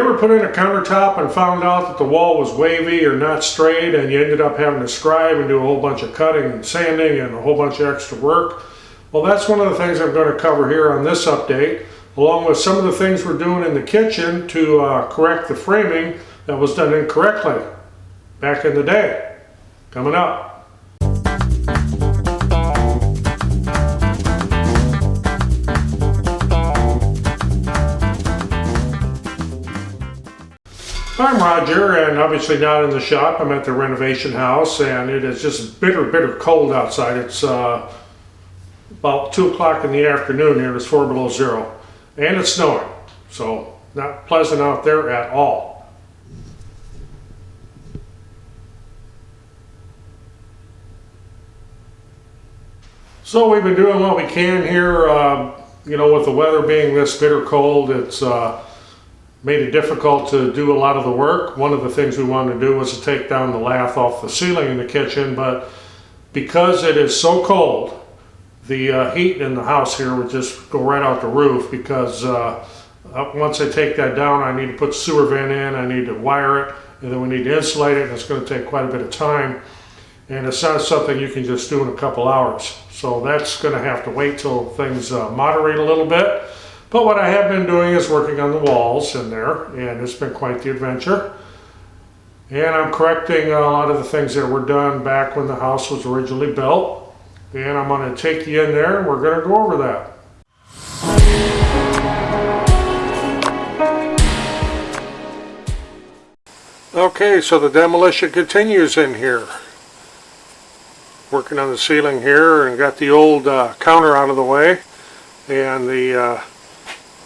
ever put in a countertop and found out that the wall was wavy or not straight and you ended up having to scribe and do a whole bunch of cutting and sanding and a whole bunch of extra work? Well, that's one of the things I'm going to cover here on this update, along with some of the things we're doing in the kitchen to correct the framing that was done incorrectly back in the day. Coming up. I'm Roger, and obviously not in the shop. I'm at the Renovation House, and it is just bitter cold outside. It's about 2 o'clock in the afternoon here. It's 4 below zero, and it's snowing, so not pleasant out there at all. So we've been doing what we can here, you know, with the weather being this bitter cold. It's made it difficult to do a lot of the work. One of the things we wanted to do was to take down the lath off the ceiling in the kitchen, but because it is so cold, the heat in the house here would just go right out the roof, because once I take that down, I need to put the sewer vent in, I need to wire it, and then we need to insulate it, and it's going to take quite a bit of time, and it's not something you can just do in a couple hours. So that's going to have to wait till things moderate a little bit. But what I have been doing is working on the walls in there, and it's been quite the adventure. And I'm correcting a lot of the things that were done back when the house was originally built. And I'm going to take you in there and we're going to go over that. Okay, so the demolition continues in here. Working on the ceiling here, and got the old counter out of the way, and the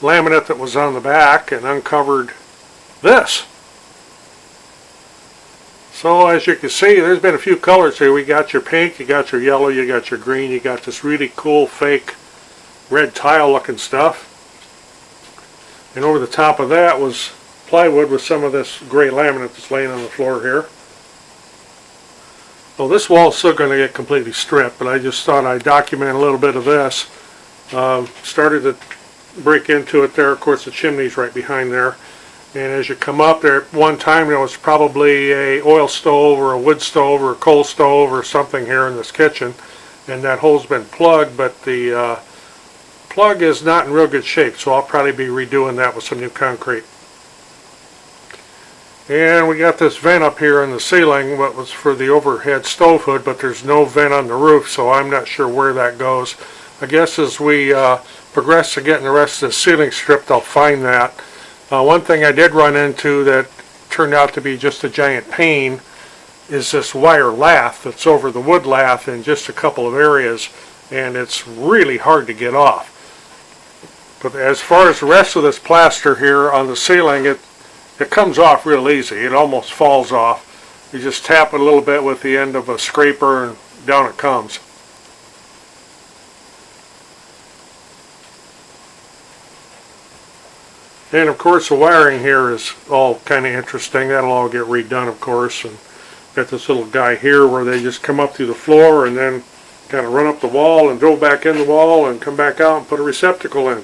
laminate that was on the back, and uncovered this. So as you can see, there's been a few colors here. We got your pink, you got your yellow, you got your green, you got this really cool fake red tile looking stuff. And over the top of that was plywood with some of this gray laminate that's laying on the floor here. Well, this wall's still going to get completely stripped, but I just thought I'd document a little bit of this. Started to break into it there. Of course, the chimney's right behind there, and as you come up there, at one time there was probably a oil stove or a wood stove or a coal stove or something here in this kitchen, and that hole's been plugged, but the plug is not in real good shape, so I'll probably be redoing that with some new concrete. And we got this vent up here in the ceiling, what was for the overhead stove hood, but there's no vent on the roof, so I'm not sure where that goes. I guess as we progress to getting the rest of the ceiling stripped, I'll find that. One thing I did run into that turned out to be just a giant pain is this wire lath that's over the wood lath in just a couple of areas, and it's really hard to get off. But as far as the rest of this plaster here on the ceiling, it comes off real easy. It almost falls off. You just tap it a little bit with the end of a scraper and down it comes. And of course the wiring here is all kind of interesting. That'll all get redone, of course. And got this little guy here where they just come up through the floor and then kind of run up the wall and drill back in the wall and come back out and put a receptacle in.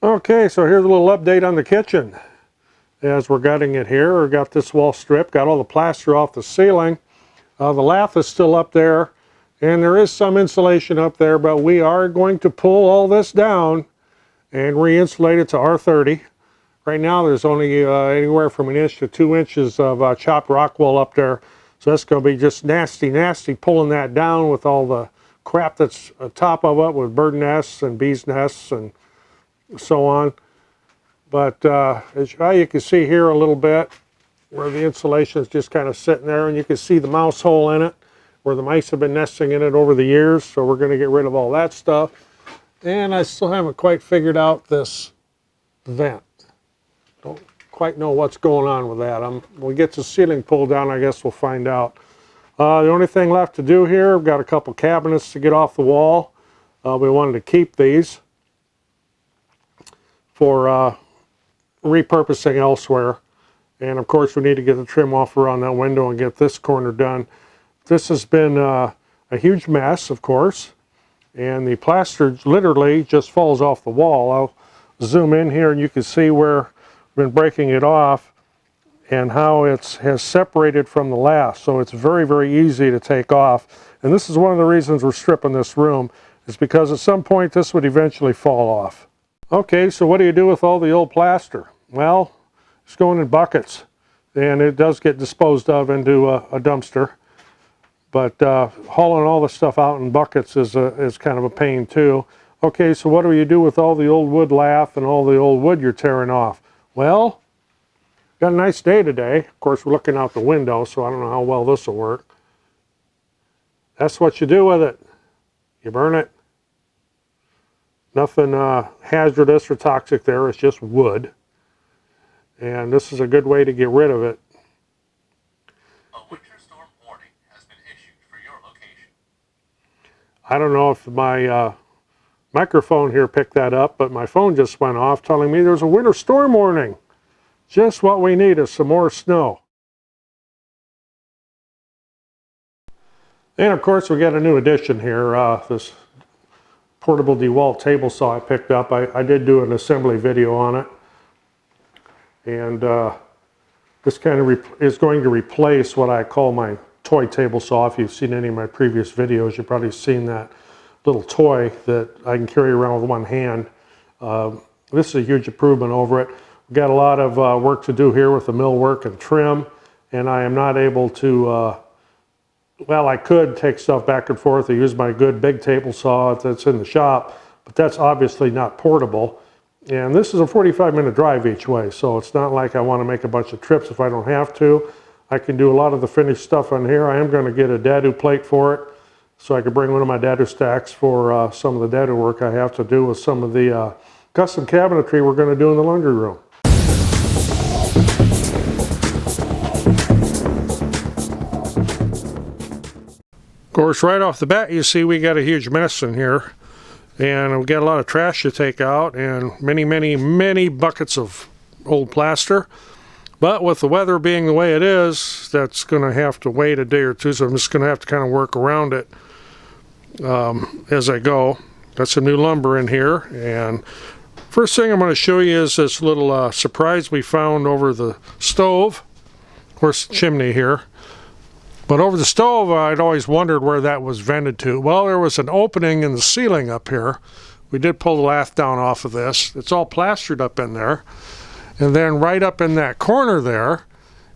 Okay, so here's a little update on the kitchen. As we're gutting it here, we got this wall stripped, got all the plaster off the ceiling. The lath is still up there, and there is some insulation up there, but we are going to pull all this down and re-insulate it to R30. Right now there's only anywhere from 1 inch to 2 inches of chopped rock wool up there, so that's going to be just nasty pulling that down with all the crap that's on top of it with bird nests and bees nests and so on. But as you can see here a little bit, where the insulation is just kind of sitting there, and you can see the mouse hole in it where the mice have been nesting in it over the years, so we're going to get rid of all that stuff. And I still haven't quite figured out this vent. Don't quite know what's going on with that. When we get the ceiling pulled down, I guess we'll find out. The only thing left to do here, we've got a couple cabinets to get off the wall. We wanted to keep these for repurposing elsewhere. And of course we need to get the trim off around that window and get this corner done. This has been, I a huge mess, of course, and the plaster literally just falls off the wall. I'll zoom in here and you can see where I've been breaking it off and how it has separated from the last. So it's very, very easy to take off. And this is one of the reasons we're stripping this room, is because at some point this would eventually fall off. Okay, so what do you do with all the old plaster? Well, it's going in buckets, and it does get disposed of into a dumpster. But hauling all the stuff out in buckets is kind of a pain too. Okay, so what do you do with all the old wood lath and all the old wood you're tearing off? Well, got a nice day today. Of course, we're looking out the window, so I don't know how well this will work. That's what you do with it. You burn it. Nothing hazardous or toxic there. It's just wood. And this is a good way to get rid of it. A winter storm warning has been issued for your location. I don't know if my microphone here picked that up, but my phone just went off telling me there's a winter storm warning. Just what we need is some more snow. And of course we got a new addition here, this portable DeWalt table saw I picked up. I did do an assembly video on it. And this kind of is going to replace what I call my toy table saw. If you've seen any of my previous videos, you've probably seen that little toy that I can carry around with one hand. This is a huge improvement over it. We've got a lot of work to do here with the millwork and trim, and I am not able to, well, I could take stuff back and forth. I use my good big table saw that's in the shop, but that's obviously not portable. And this is a 45-minute drive each way, so it's not like I want to make a bunch of trips if I don't have to. I can do a lot of the finished stuff on here. I am going to get a dadu plate for it, so I could bring one of my dadu stacks for some of the dadu work I have to do with some of the custom cabinetry we're going to do in the laundry room. Of course, right off the bat, you see we got a huge mess in here. And we've got a lot of trash to take out and many, many, many buckets of old plaster. But with the weather being the way it is, that's going to have to wait a day or two. So I'm just going to have to kind of work around it as I go. Got some new lumber in here. And first thing I'm going to show you is this little surprise we found over the stove. Of course, the chimney here. But over the stove, I'd always wondered where that was vented to. Well, there was an opening in the ceiling up here. We did pull the lath down off of this. It's all plastered up in there. And then right up in that corner there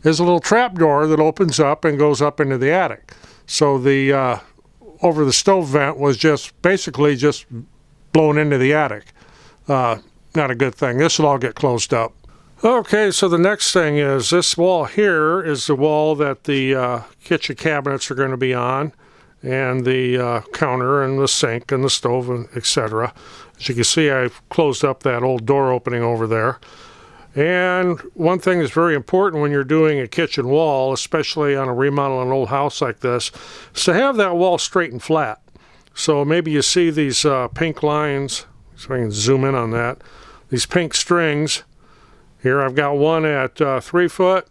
is a little trap door that opens up and goes up into the attic. So the over the stove vent was just basically just blown into the attic. Not a good thing. This will all get closed up. Okay, so the next thing is this wall here is the wall that the kitchen cabinets are going to be on, and the counter and the sink and the stove, etc. As you can see, I've closed up that old door opening over there. And one thing that's very important when you're doing a kitchen wall, especially on a remodel on an old house like this, is to have that wall straight and flat. So maybe you see these pink lines, so I can zoom in on that, these pink strings. Here I've got one at 3 foot,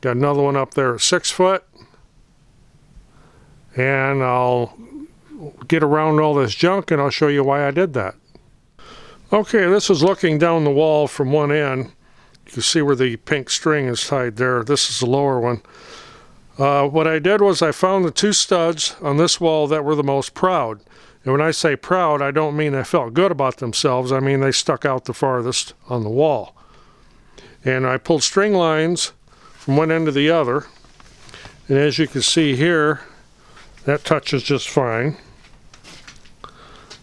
got another one up there at 6 foot, and I'll get around all this junk and I'll show you why I did that. Okay, this is looking down the wall from one end. You can see where the pink string is tied there. This is the lower one. What I did was I found the two studs on this wall that were the most proud. And when I say proud, I don't mean they felt good about themselves. I mean they stuck out the farthest on the wall. And I pulled string lines from one end to the other. And as you can see here, that touches just fine.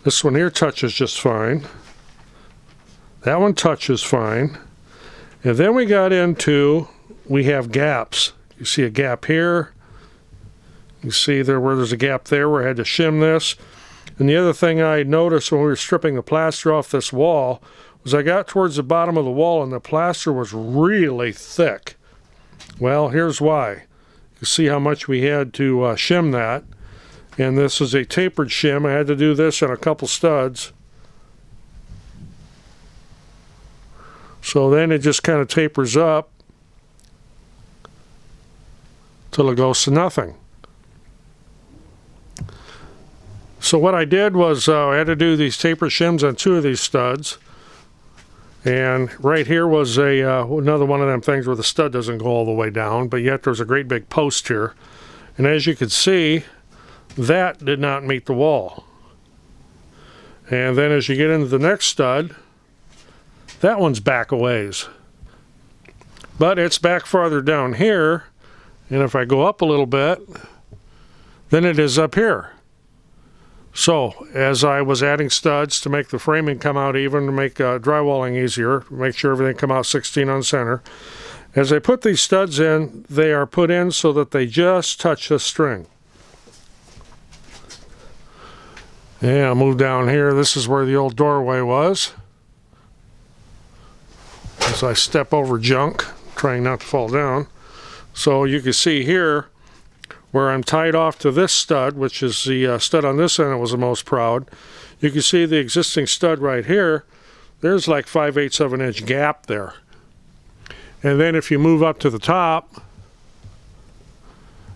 This one here touches just fine. That one touches fine. And then we got into, we have gaps. You see a gap here. You see there where there's a gap there where I had to shim this. And the other thing I noticed when we were stripping the plaster off this wall was I got towards the bottom of the wall and the plaster was really thick. Well, here's why. You see how much we had to shim that. And this is a tapered shim. I had to do this on a couple studs. So then it just kind of tapers up till it goes to nothing. So what I did was I had to do these taper shims on 2 of these studs. And right here was another one of them things where the stud doesn't go all the way down, but yet there's a great big post here. And as you can see, that did not meet the wall. And then as you get into the next stud, that one's back a ways. But it's back farther down here, and if I go up a little bit, then it is up here. So as I was adding studs to make the framing come out even, to make drywalling easier, make sure everything come out 16 on center, as I put these studs in, they are put in so that they just touch the string. Yeah, I'll move down here. This is where the old doorway was. As I step over junk, trying not to fall down. So you can see here where I'm tied off to this stud, which is the stud on this end that was the most proud. You can see the existing stud right here. There's like 5/8 of an inch gap there. And then if you move up to the top,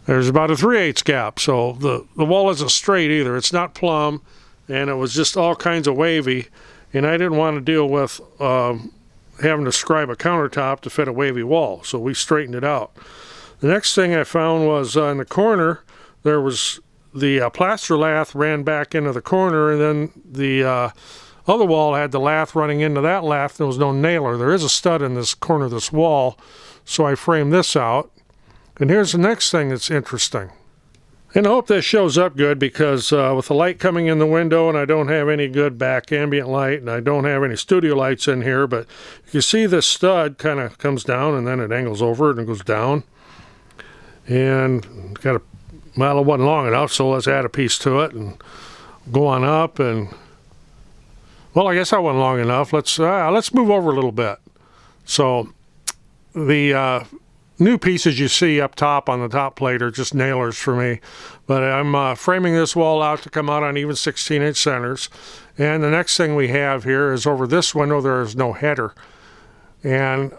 there's about a 3/8 gap. So the wall isn't straight either. It's not plumb, and it was just all kinds of wavy. And I didn't want to deal with having to scribe a countertop to fit a wavy wall. So we straightened it out. The next thing I found was in the corner, there was the plaster lath ran back into the corner, and then the other wall had the lath running into that lath. There was no nailer. There is a stud in this corner of this wall, so I framed this out. And here's the next thing that's interesting. And I hope this shows up good, because with the light coming in the window, and I don't have any good back ambient light, and I don't have any studio lights in here, but you can see this stud kind of comes down, and then it angles over and it goes down. And got a, well, it wasn't long enough, so let's add a piece to it and go on up. And well, I guess that wasn't long enough. Let's move over a little bit. So the new pieces you see up top on the top plate are just nailers for me, but I'm framing this wall out to come out on even 16-inch centers. And the next thing we have here is over this window there is no header, and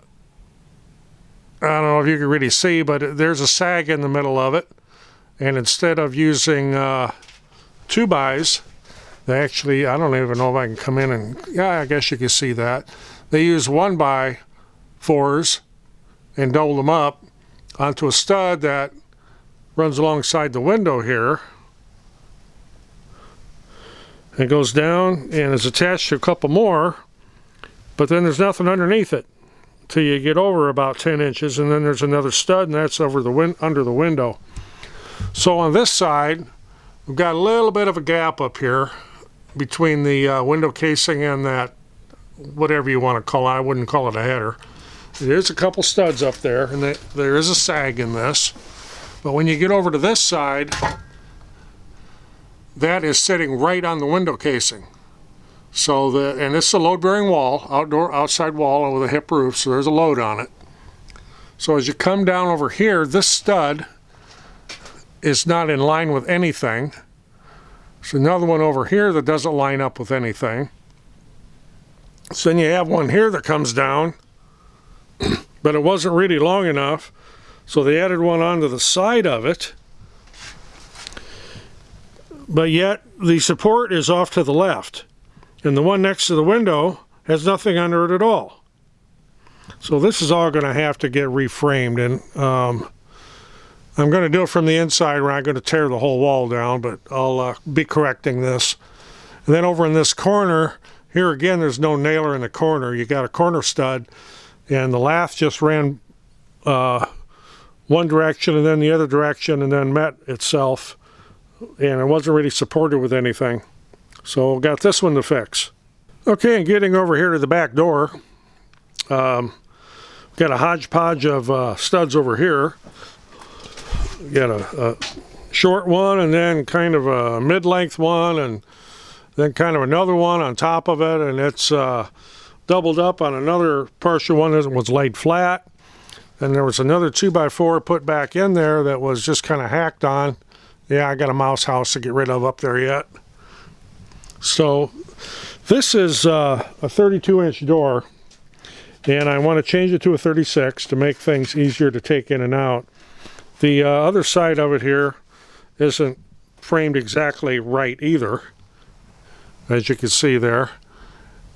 I don't know if you can really see, but there's a sag in the middle of it. And instead of using 2-bys, they actually, I don't even know if I can come in and, yeah, I guess you can see that. They use 1x4s and double them up onto a stud that runs alongside the window here. It goes down and is attached to a couple more, but then there's nothing underneath it till you get over about 10 inches, and then there's another stud, and that's over the under the window. So on this side, we've got a little bit of a gap up here between the window casing and that, whatever you want to call it. I wouldn't call it a header. There's a couple studs up there, and there is a sag in this. But when you get over to this side, that is sitting right on the window casing. So and it's a load-bearing wall, outside wall with a hip roof, so there's a load on it. So as you come down over here, this stud is not in line with anything. There's another one over here that doesn't line up with anything. So then you have one here that comes down, but it wasn't really long enough, so they added one onto the side of it. But yet the support is off to the left, and the one next to the window has nothing under it at all. So this is all going to have to get reframed, and I'm going to do it from the inside. We're not going to tear the whole wall down, but I'll be correcting this. And then over in this corner, here again, there's no nailer in the corner. You got a corner stud, and the lath just ran one direction and then the other direction and then met itself, and it wasn't really supported with anything. So got this one to fix. Okay, and getting over here to the back door, got a hodgepodge of studs over here. Got a short one, and then kind of a mid-length one, and then kind of another one on top of it, and it's doubled up on another partial one that was laid flat. And there was another 2x4 put back in there that was just kind of hacked on. Yeah, I got a mouse house to get rid of up there yet. So this is a 32-inch door, and I want to change it to a 36 to make things easier to take in and out. The other side of it here isn't framed exactly right either, as you can see there.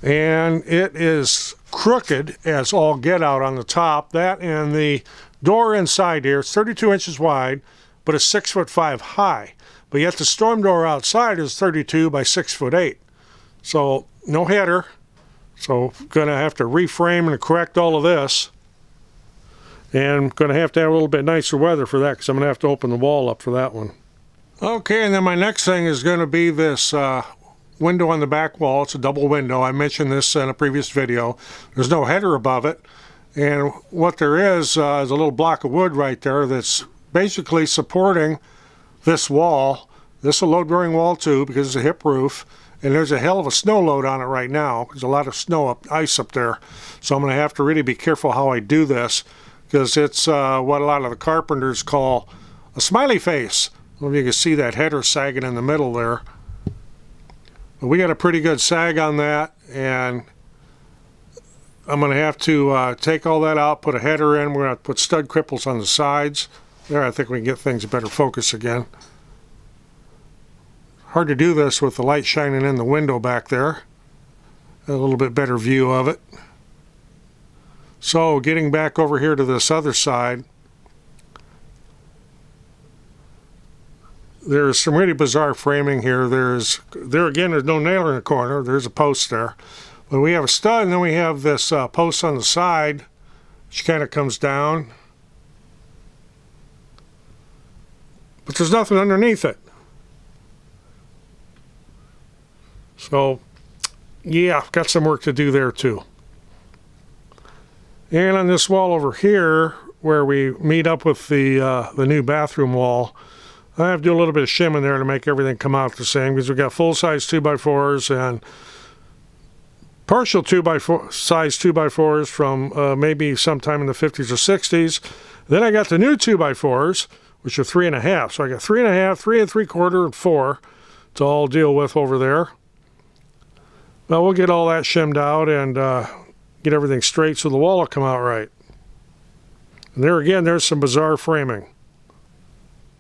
And it is crooked as all get out on the top. That and the door inside here, it's 32 inches wide, but it's 6'5" high. But yet the storm door outside is 32 by 6'8". So no header. So gonna have to reframe and correct all of this. And gonna have to have a little bit nicer weather for that, because I'm gonna have to open the wall up for that one. Okay, and then my next thing is gonna be this window on the back wall. It's a double window. I mentioned this in a previous video. There's no header above it. And what there is a little block of wood right there that's basically supporting this wall. This is a load-bearing wall too, because it's a hip roof. And there's a hell of a snow load on it right now. There's a lot of ice up there. So I'm going to have to really be careful how I do this, because it's what a lot of the carpenters call a smiley face. I don't know if you can see that header sagging in the middle there. But we got a pretty good sag on that, and I'm going to have to take all that out, put a header in. We're going to put stud cripples on the sides. There, I think we can get things a better focus again. Hard to do this with the light shining in the window back there. A little bit better view of it. So getting back over here to this other side, there's some really bizarre framing here. There again, there's no nail in the corner. There's a post there. But we have a stud, and then we have this post on the side, which kind of comes down. But there's nothing underneath it. So, yeah, got some work to do there too. And on this wall over here, where we meet up with the new bathroom wall, I have to do a little bit of shimming there to make everything come out the same, because we've got full-size 2x4s and partial size 2x4s from maybe sometime in the 50s or 60s. Then I got the new 2x4s, which are 3.5. So I got 3.5, 3 3/4, and 4 to all deal with over there. Well, we'll get all that shimmed out and get everything straight so the wall will come out right. And there again, there's some bizarre framing.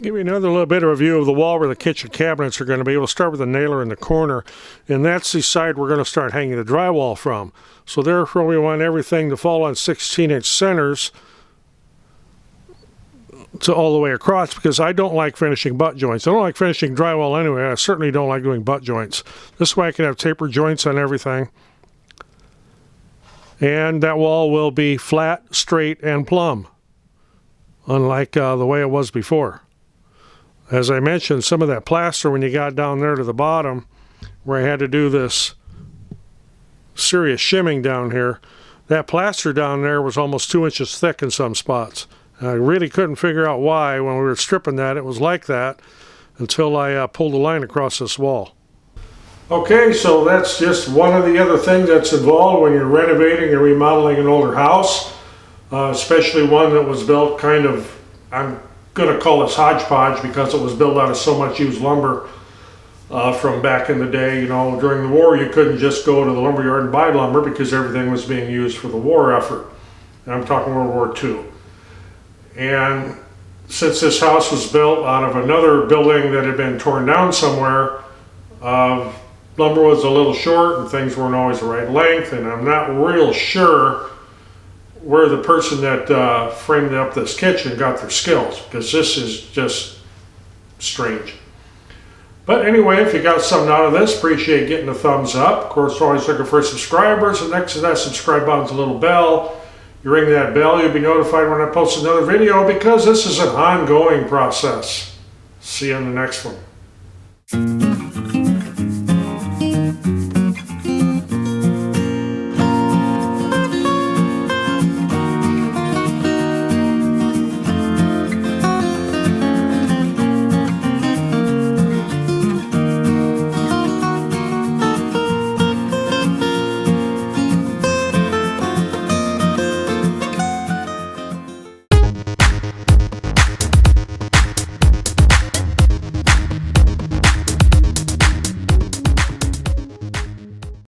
Give you another little bit of a view of the wall where the kitchen cabinets are going to be. We'll start with the nailer in the corner, and that's the side we're going to start hanging the drywall from. So therefore we want everything to fall on 16-inch centers to all the way across, because I don't like finishing butt joints. I don't like finishing drywall anyway. I certainly don't like doing butt joints. This way I can have tapered joints on everything. And that wall will be flat, straight, and plumb, unlike the way it was before. As I mentioned, some of that plaster, when you got down there to the bottom, where I had to do this serious shimming down here, that plaster down there was almost 2 inches thick in some spots. I really couldn't figure out why when we were stripping that it was like that until I pulled a line across this wall. Okay, so that's just one of the other things that's involved when you're renovating or remodeling an older house, especially one that was built kind of, I'm going to call this hodgepodge because it was built out of so much used lumber from back in the day. You know, during the war you couldn't just go to the lumberyard and buy lumber because everything was being used for the war effort. And I'm talking World War II. And since this house was built out of another building that had been torn down somewhere, lumber was a little short and things weren't always the right length, and I'm not real sure where the person that framed up this kitchen got their skills, because this is just strange. But anyway, if you got something out of this, appreciate getting a thumbs up. Of course, we're always looking for subscribers, and next to that subscribe button is a little bell. You ring that bell, you'll be notified when I post another video, because this is an ongoing process. See you in the next one.